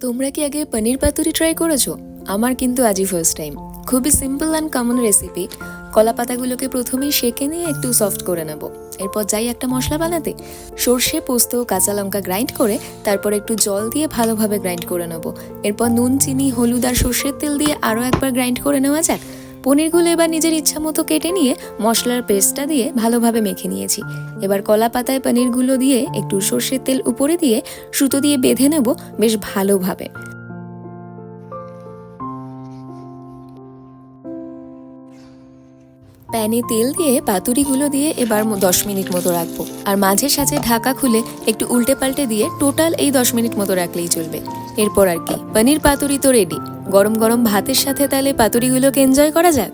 তোমরা কি আগে পনির পাতুরি ট্রাই করেছো? আমার কিন্তু আজই ফার্স্ট টাইম। খুবই সিম্পল অ্যান্ড কমন রেসিপি। কলা পাতাগুলোকে প্রথমেই সেঁকে নিয়ে একটু সফট করে নেব। এরপর যাই একটা মশলা বানাতে, সর্ষে, পোস্ত, কাঁচা লঙ্কা গ্রাইন্ড করে তারপর একটু জল দিয়ে ভালোভাবে গ্রাইন্ড করে নেব। এরপর নুন, চিনি, হলুদ আর সর্ষের তেল দিয়ে আরও একবার গ্রাইন্ড করে নেওয়া যাক। পনিরগুলো এবার নিজের ইচ্ছা মতো কেটে নিয়ে মশলার পেস্টটা দিয়ে ভালোভাবে মেখে নিয়েছি। এবার কলা পাতায় পনিরগুলো দিয়ে একটু সর্ষের তেল উপরে দিয়ে সুতো দিয়ে বেঁধে নেব বেশ ভালোভাবে। প্যানে তেল দিয়ে পাতুরিগুলো দিয়ে এবার 10 মিনিট মতো রাখবো, আর মাঝে সাঝে ঢাকা খুলে একটু উল্টে পাল্টে দিয়ে টোটাল এই 10 মিনিট মতো রাখলেই চলবে। এরপর আর কি, পনির পাতুরি তো রেডি। গরম গরম ভাতের সাথে তাহলে পাতুরিগুলোকে এনজয় করা যাক।